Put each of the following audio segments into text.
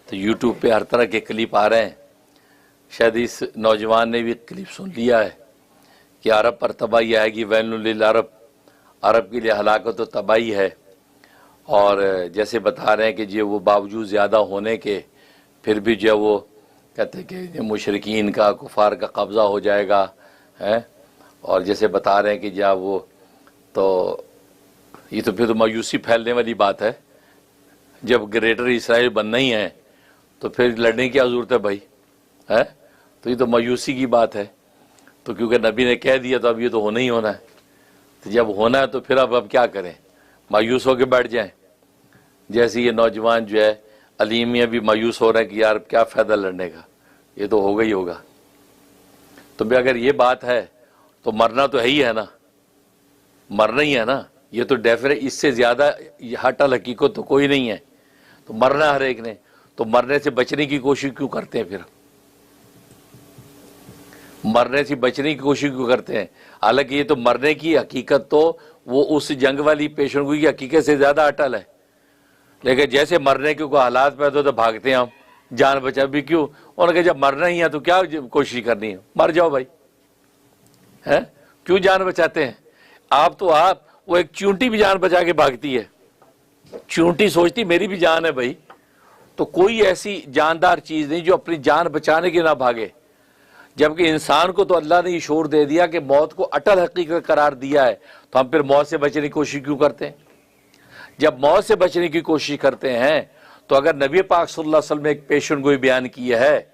तो यूट्यूब पे हर तरह के क्लिप आ रहे हैं। शायद इस नौजवान ने भी क्लिप सुन लिया है कि अरब पर तबाही आएगी, वैलुल लिल अरब, अरब के लिए हलाकत तो तबाही है। और जैसे बता रहे हैं कि जो वो बावजूद ज़्यादा होने के फिर भी जो वो कहते हैं कि मुशरिकीन का, कुफार का कब्ज़ा हो जाएगा है। और जैसे बता रहे हैं कि जब वो तो ये तो फिर तो मायूसी फैलने वाली बात है। जब ग्रेटर इसराइल बनना ही है तो फिर लड़ने की ज़रूरत है भाई, है। तो ये तो मायूसी की बात है। तो क्योंकि नबी ने कह दिया तो अब ये तो होना ही होना है। तो जब होना है तो फिर अब क्या करें, मायूस होकर बैठ जाएं। जैसे ये नौजवान जो है अलीम में भी मायूस हो रहे हैं कि यार क्या फ़ायदा लड़ने का, ये तो होगा ही होगा। तो भी अगर ये बात है तो मरना तो है ही है ना, मरना ही है ना। ये तो डेफिनेट, इससे ज़्यादा हटल हकीकत तो कोई नहीं है। तो मरना हर एक ने, तो मरने से बचने की कोशिश क्यों करते हैं फिर, मरने से बचने की कोशिश क्यों करते हैं। हालांकि ये तो मरने की हकीकत तो वो उस जंग वाली पेशेंगोई की हकीकत से ज़्यादा अटल है। लेकिन जैसे मरने के कोई हालात पैदा तो भागते हैं हम, जान बचा भी क्यों। उन्होंने कहा जब मरना ही है तो क्या कोशिश करनी है, मर जाओ भाई, है। क्यों जान बचाते हैं आप, तो आप वो एक चूंटी भी जान बचा के भागती है। चूंटी सोचती मेरी भी जान है भाई। तो कोई ऐसी जानदार चीज़ नहीं जो अपनी जान बचाने की ना भागे। जबकि इंसान को तो अल्लाह ने शऊर दे दिया कि मौत को अटल हकीकत करार दिया है, तो हम फिर मौत से बचने की कोशिश क्यों करते हैं। जब मौत से बचने की कोशिश करते हैं तो अगर नबी पाक सल्लल्लाहु अलैहि वसल्लम ने एक पेशन गोई बयान की है,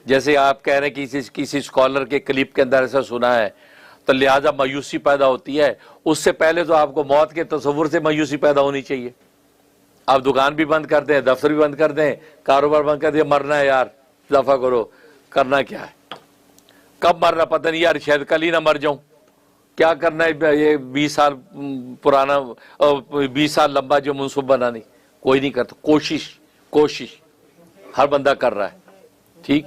जैसे आप कह रहे हैं किसी स्कॉलर के क्लिप के अंदर ऐसा सुना है, तो लिहाजा मायूसी पैदा होती है। उससे पहले तो आपको मौत के तसव्वुर से मायूसी पैदा होनी चाहिए। आप दुकान भी बंद कर दें, दफ्तर भी बंद कर दें, कारोबार बंद कर दें, मरना है यार, दफा करो, करना क्या है, कब मरना पता नहीं यार, शायद कल ही ना मर जाऊं, क्या करना है ये 20 साल पुराना, 20 साल लंबा जो मनसूबा बनानी, कोई नहीं करता। कोशिश हर बंदा कर रहा है, ठीक।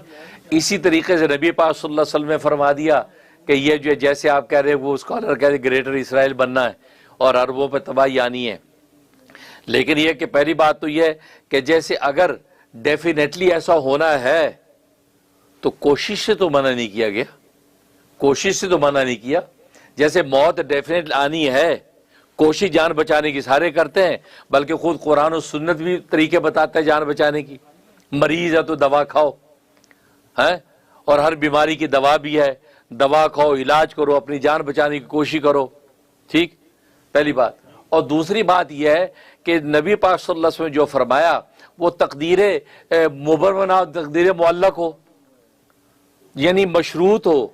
इसी तरीके से नबी पाक सल्लल्लाहु अलैहि वसल्लम ने फरमा दिया कि ये जो जैसे आप कह रहे हैं, वो स्कॉलर कह रहे ग्रेटर इसराइल बनना है और अरबों पर तबाही आनी है। लेकिन यह कि पहली बात तो यह कि जैसे अगर डेफिनेटली ऐसा होना है तो कोशिश से तो मना नहीं किया गया, कोशिश से तो मना नहीं किया। जैसे मौत डेफिनेट आनी है, कोशिश जान बचाने की सारे करते हैं, बल्कि खुद कुरान और सुन्नत भी तरीके बताता है जान बचाने की। मरीज है तो दवा खाओ, है, और हर बीमारी की दवा भी है, दवा खाओ, इलाज करो, अपनी जान बचाने की कोशिश करो, ठीक, पहली बात। और दूसरी बात यह है कि नबी पाक सल्लल्लाहु अलैहि वसल्लम जो फरमाया वो तकदीर मुबर्रना, तकदीर मुअल्लक हो, यानी मशरूत हो।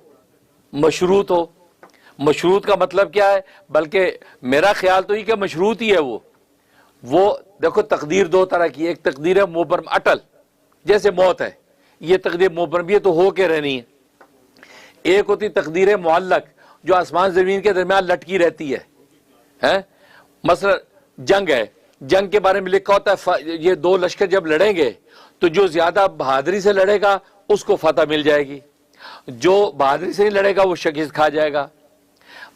मशरूत का मतलब क्या है, बल्कि मेरा ख्याल तो ये कि मशरूत ही है वो देखो तकदीर दो तरह की, एक तकदीर है मुबर्रम अटल, जैसे मौत है, ये तकदीर मुबर्रम ये तो हो के रहनी है। एक होती तकदीर मुअल्लक जो आसमान जमीन के दरमियान लटकी रहती है। मसलन जंग है, जंग के बारे में लिखा होता है ये दो लश्कर जब लड़ेंगे तो जो ज्यादा बहादुरी से लड़ेगा उसको फतह मिल जाएगी, जो बहादुरी से नहीं लड़ेगा वो शिकस्त खा जाएगा।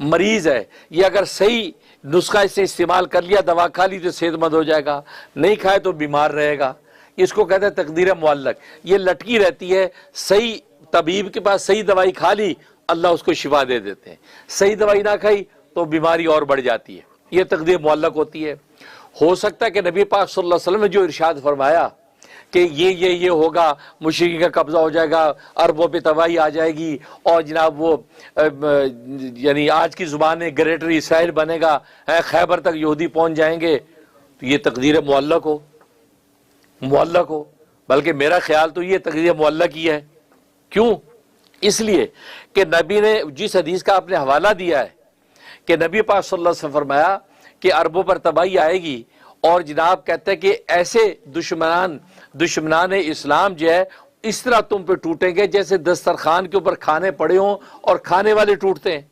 मरीज है, ये अगर सही नुस्खा इससे इस्तेमाल कर लिया, दवा खा ली तो सेहतमंद हो जाएगा, नहीं खाए तो बीमार रहेगा। इसको कहते हैं तकदीर मुअल्लक, ये लटकी रहती है। सही तबीब के पास सही दवाई खा ली, अल्लाह उसको शिफा दे देते हैं, सही दवाई ना खाई तो बीमारी और बढ़ जाती है। ये तकदीर मुअल्लक होती है। हो सकता है कि नबी पाक सल्लल्लाहु अलैहि वसल्लम ने जो इरशाद फरमाया कि ये होगा, मुशरिकीन का कब्जा हो जाएगा, अरबों पे तबाही आ जाएगी, और जनाब वो यानी आज की जुबान में ग्रेटर इसराइल बनेगा, खैबर तक यहूदी पहुंच जाएंगे, तो ये तकदीर मुअल्लक हो। बल्कि मेरा ख्याल तो ये तकदीर मुअल्लक ही है। क्यों? इसलिए कि नबी ने जिस हदीस का आपने हवाला दिया है कि नबी पाक सल्लल्लाहु अलैहि वसल्लम फरमाया कि अरबों पर तबाही आएगी, और जनाब कहते हैं कि ऐसे दुश्मनान इस्लाम जो है इस तरह तुम पे टूटेंगे जैसे दस्तरखान के ऊपर खाने पड़े हों और खाने वाले टूटते हैं।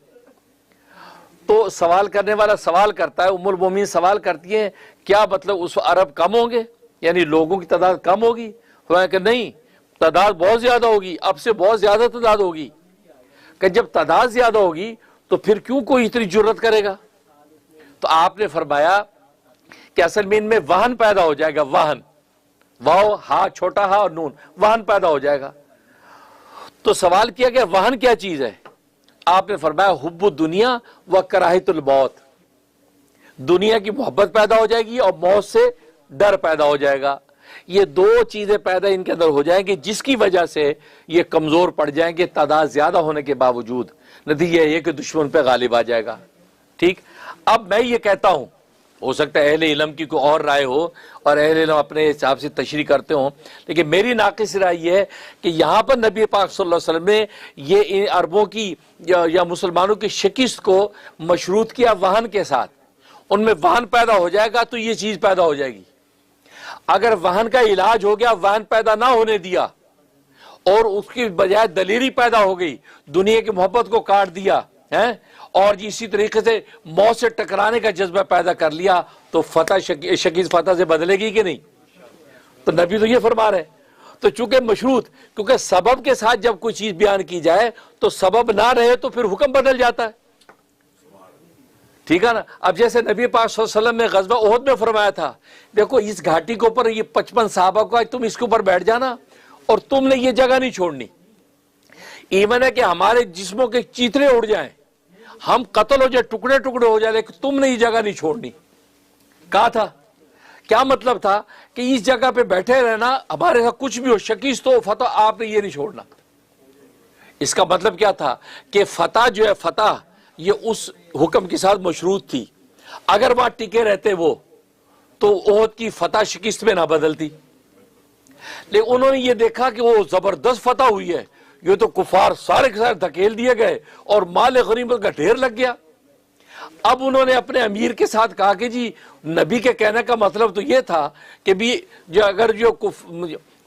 तो सवाल करने वाला सवाल करता है, उम्मुल मोमिन सवाल करती है, क्या मतलब उस अरब कम होंगे, यानी लोगों की तादाद कम होगी? कि नहीं, तादाद बहुत ज्यादा होगी, अब से बहुत ज्यादा तादाद होगी। कि जब तादाद ज्यादा होगी तो फिर क्यों कोई इतनी जुर्रत करेगा? तो आपने फरमाया कि असल में इनमें वाहन पैदा हो जाएगा, वाहन, वाव हा, छोटा हा और नून, वाहन पैदा हो जाएगा। तो सवाल किया गया वाहन क्या चीज है? आपने फरमाया हुब्बु दुनिया व कराहितुल मौत, दुनिया की मोहब्बत पैदा हो जाएगी और मौत से डर पैदा हो जाएगा। ये दो चीजें पैदा इनके अंदर हो जाएंगी जिसकी वजह से ये कमजोर पड़ जाएंगे, तादाद ज्यादा होने के बावजूद। नतीजा ये कि दुश्मन पे गालिब आ जाएगा। ठीक, अब मैं ये कहता हूं, हो सकता है अहले इल्म की कोई और राय हो और अहले इल्म अपने हिसाब से तशरीह करते हो, लेकिन मेरी नाक़िस राय ये है कि यहाँ पर नबी पाक सल्लल्लाहु अलैहि वसल्लम ने ये इन अरबों की या मुसलमानों की शिकस्त को मशरूत किया वाहन के साथ। उनमें वाहन पैदा हो जाएगा तो ये चीज पैदा हो जाएगी। अगर वाहन का इलाज हो गया, वाहन पैदा ना होने दिया और उसकी बजाय दलेरी पैदा हो गई, दुनिया की मोहब्बत को काट दिया है और इसी तरीके से मौत से टकराने का जज्बा पैदा कर लिया, तो फतह शकीस फतह से बदलेगी कि नहीं? तो नबी तो ये फरमा रहे। तो चूंकि मशरूत, क्योंकि सबब के साथ जब कोई चीज बयान की जाए तो सबब ना रहे तो फिर हुक्म बदल जाता है। ठीक है ना? अब जैसे नबी पाक सल्लल्लाहु अलैहि वसल्लम ने गज़वा उहद में फरमाया था, देखो इस घाटी के ऊपर ये 55 सहाबा को, तुम इसके ऊपर बैठ जाना और तुमने ये जगह नहीं छोड़नी। इवन है कि हमारे जिस्मों के चीथड़े उड़ जाएं, हम कत्ल हो जाए, टुकड़े टुकड़े हो जाए, लेकिन तुमने ये जगह नहीं छोड़नी। कहा था, क्या मतलब था कि इस जगह पे बैठे रहना, हमारे साथ कुछ भी हो, शकीस तो फतह, आपने ये नहीं छोड़ना। इसका मतलब क्या था कि फतह जो है, फतह ये उस हुक्म के साथ मशरूत थी। अगर वहां टिके रहते वो, तो ओहद की फतह शिकस्त में ना बदलती। लेकिन उन्होंने ये देखा कि वो जबरदस्त फतह हुई है, ये तो कुफार सारे के सारे धकेल दिए गए और माल गनीमत का ढेर लग गया। अब उन्होंने अपने अमीर के साथ कहा कि जी, नबी के कहने का मतलब तो ये था कि भी जो अगर जो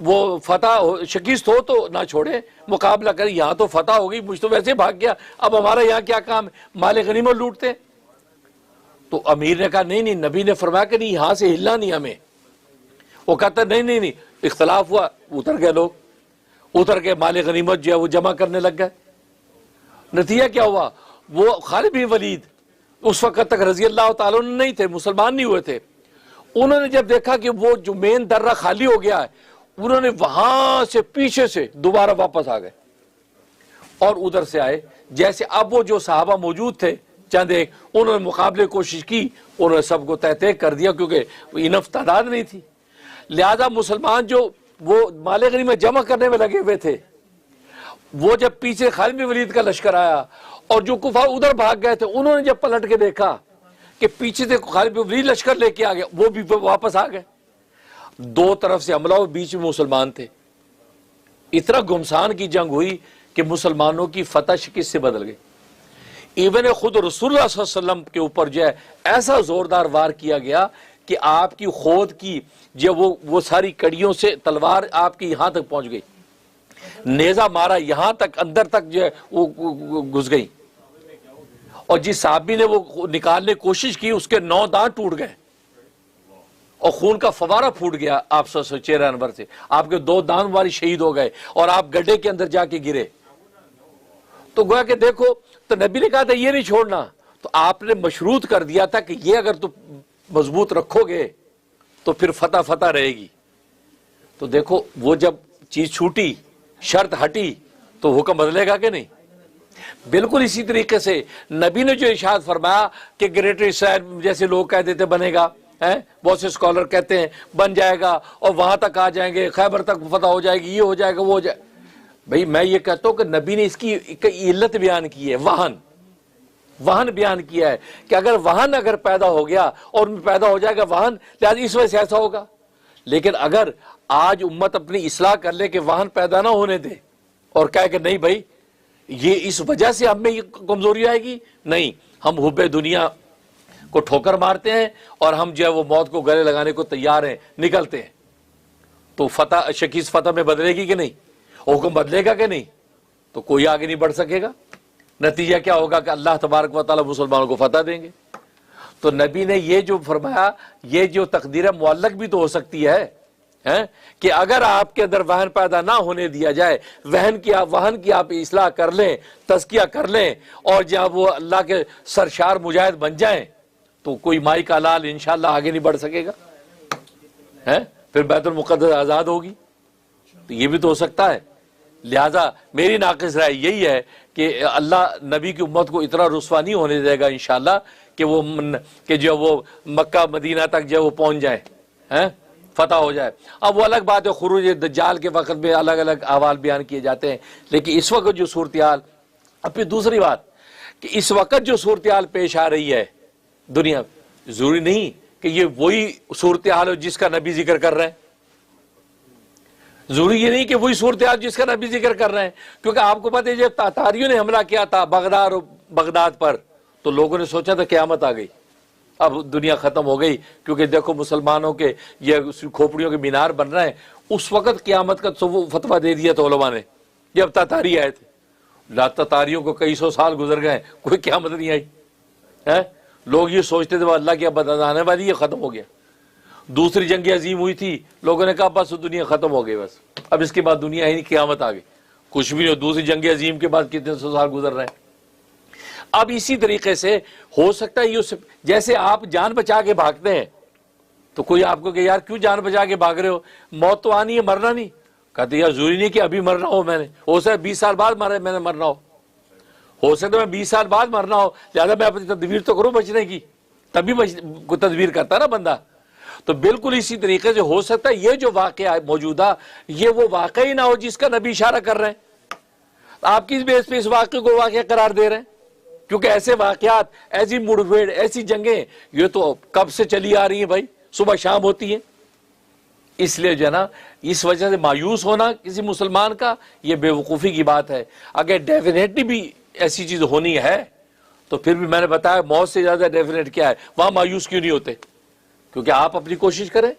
वो फतह शकीस्त हो तो ना छोड़े, मुकाबला करें। यहाँ तो फतह हो गई, मुझ तो वैसे भाग गया, अब हमारा यहाँ क्या काम है, माल गनीमत लूटते। तो अमीर ने कहा नहीं नहीं, नबी ने फरमाया कि नहीं, यहाँ से हिलना नहीं हमें। वो कहता नहीं नहीं नहीं, इख्तलाफ हुआ, उतर गए लोग, उतर के माल गनीमत जो है वो जमा करने लग गए। नतीजा क्या हुआ, वो खालिद बिन वलीद उस वक्त तक रजी अल्लाह तआला अन्हु नहीं थे, मुसलमान नहीं हुए थे। उन्होंने जब देखा कि वो जो मेन दर्रा खाली हो गया है, उन्होंने वहां से पीछे से दोबारा वापस आ गए और उधर से आए। जैसे अब वो जो सहाबा मौजूद थे चंद एक, उन्होंने मुकाबले कोशिश की, उन्होंने सबको तय तय कर दिया, क्योंकि इनफ तादाद नहीं थी। लिहाजा मुसलमान जो वो माल गनीमत जमा करने में लगे हुए थे, वो जब पीछे खालिद बिन वलीद का लश्कर आया और जो कुफार उधर भाग गए थे, उन्होंने जब पलट के देखा कि पीछे से खालिद बिन वलीद लश्कर लेके आ गया, वो भी वापस आ गए। दो तरफ से हमला, बीच में मुसलमान थे। इतना गुमसान की जंग हुई कि मुसलमानों की फतह शिकस्त से बदल गई। इवन खुद रसूलुल्लाह सल्लल्लाहु अलैहि वसल्लम के ऊपर जो है ऐसा जोरदार वार किया गया कि आपकी खोद की जो वो सारी कड़ियों से तलवार आपकी यहां तक पहुंच गई, नेजा मारा यहां तक, अंदर तक जो है वो घुस गई। और जिस साहबी ने वो निकालने की कोशिश की, उसके 9 दांत टूट गए और खून का फवारा फूट गया आप चेहरे अनवर से, आपके 2 दांत वाली शहीद हो गए और आप गड्ढे के अंदर जाके गिरे। तो गोया कि देखो, तो नबी ने कहा था ये नहीं छोड़ना, तो आपने मशरूत कर दिया था कि ये अगर तुम मजबूत रखोगे तो फिर फतह फतह रहेगी। तो देखो, वो जब चीज छूटी, शर्त हटी, तो हुक्म बदलेगा कि नहीं? बिल्कुल इसी तरीके से नबी ने जो इरशाद फरमाया कि ग्रेटर इसराइल जैसे लोग कह देते बनेगा, है, बहुत से स्कॉलर कहते हैं बन जाएगा और वहां तक आ जाएंगे, खैबर तक फतह हो जाएगी, ये हो जाएगा, वो हो जाए। भाई मैं ये कहता हूं कि नबी ने इसकी इल्लत बयान की है, वाहन बयान किया है कि अगर वाहन अगर पैदा हो गया और उनमें पैदा हो जाएगा वाहन, लिहाजा इस वजह से ऐसा होगा। लेकिन अगर आज उम्मत अपनी इस्लाह कर ले कि वाहन पैदा ना होने दे और कहे कि नहीं भाई ये इस वजह से हमें ये कमजोरी आएगी, नहीं, हम हुब्बे दुनिया को ठोकर मारते हैं और हम जो है वो मौत को गले लगाने को तैयार हैं, निकलते हैं, तो फतह शकीस फतह में बदलेगी कि नहीं? हुक्म बदलेगा कि नहीं? तो कोई आगे नहीं बढ़ सकेगा। नतीजा क्या होगा कि अल्लाह तबारक व तआला मुसलमानों को फतह देंगे। तो नबी ने ये जो फरमाया, ये जो तकदीर मुअल्लक भी तो हो सकती है कि अगर आपके अंदर वहन पैदा ना होने दिया जाए, वाहन की आप इस्लाह कर लें, तज़किया कर लें और जब वो अल्लाह के सरशार मुजाहिद बन जाएं, तो कोई माई का लाल इंशाअल्लाह आगे नहीं बढ़ सकेगा। फिर फिर बैतुल मुक़द्दस आज़ाद होगी, तो ये भी तो हो सकता है। लिहाजा मेरी नाक़िस राय यही है कि अल्लाह नबी की उम्मत को इतना रुस्वा नहीं होने देगा इंशाअल्लाह कि जो वो मक्का मदीना तक जो वो पहुँच जाए, हैं, फतह हो जाए। अब वो अलग बात है, खुरूज दज्जाल के वक़्त में अलग अलग अहवाल बयान किए जाते हैं, लेकिन इस वक्त जो सूरत-ए-हाल, अब फिर दूसरी बात कि इस वक्त जो सूरत-ए-हाल पेश आ रही है दुनिया, ज़रूरी नहीं कि ये वही सूरत-ए-हाल हो जिसका नबी जिक्र कर रहे हैं। जरूरी ये नहीं कि वही सूरत-ए-हाल जिसका नबी जिक्र कर रहे हैं, क्योंकि आपको पता है जब तातारियों ने हमला किया था बगदाद पर, तो लोगों ने सोचा था क़यामत आ गई, अब दुनिया ख़त्म हो गई, क्योंकि देखो मुसलमानों के ये खोपड़ियों के मीनार बन रहे हैं। उस वक़्त क़यामत का फतवा दे दिया था उलमा ने जब तातारी आए थे। तातारियों को कई सौ साल गुजर गए, कोई क़यामत नहीं आई है। लोग ये सोचते थे अल्लाह की अब आने वाली है, ख़त्म हो गया। दूसरी जंग अजीम हुई थी, लोगों ने कहा बस दुनिया ख़त्म हो गई, बस अब इसके बाद दुनिया ही नहीं, क़यामत आ गई, कुछ भी नहीं। दूसरी जंग अजीम के बाद कितने सौ साल गुजर रहे हैं। अब इसी तरीके से हो सकता है ये, जैसे आप जान बचा के भागते हैं तो कोई आपको कहे यार क्यों जान बचा के भाग रहे हो, मौत तो आनी है, मरना नहीं। कहते यार जरूरी नहीं कि अभी मरना हो, मैंने हो सकता है 20 साल बाद मैंने मरना हो सकता है मैं 20 साल बाद मरना हो, ज़्यादा मैं अपनी तदबीर तो करूँ बचने की, तभी तदबीर करता है ना बंदा। तो बिल्कुल इसी तरीके से हो सकता है ये जो वाक़या है मौजूदा, ये वो वाक़या ही ना हो जिसका नबी इशारा कर रहे हैं। आप किस बेस पे इस वाक़े को वाक़या करार दे रहे हैं? क्योंकि ऐसे वाक़यात, ऐसी मुठभेड़, ऐसी जंगें ये तो कब से चली आ रही हैं भाई, सुबह शाम होती हैं। इसलिए जो है ना, इस वजह से मायूस होना किसी मुसलमान का ये बेवकूफ़ी की बात है। अगर डेफिनेटली भी ऐसी चीज़ होनी है तो फिर भी मैंने बताया मौत से ज़्यादा डेफिनेट क्या है, वहाँ मायूस क्यों नहीं होते? क्योंकि आप अपनी कोशिश करें,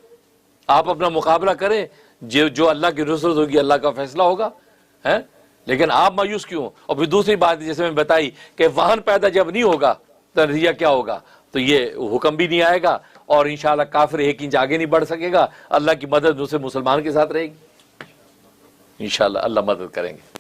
आप अपना मुकाबला करें, जो अल्लाह की नुसरत होगी, अल्लाह का फैसला होगा, है। लेकिन आप मायूस क्यों? और फिर दूसरी बात जैसे मैं बताई कि वाहन पैदा जब नहीं होगा तो नतीजा क्या होगा, तो ये हुक्म भी नहीं आएगा और इंशाअल्लाह काफिर 1 इंच आगे नहीं बढ़ सकेगा। अल्लाह की मदद दूसरे मुसलमान के साथ रहेगी, इंशाअल्लाह अल्लाह मदद करेंगे।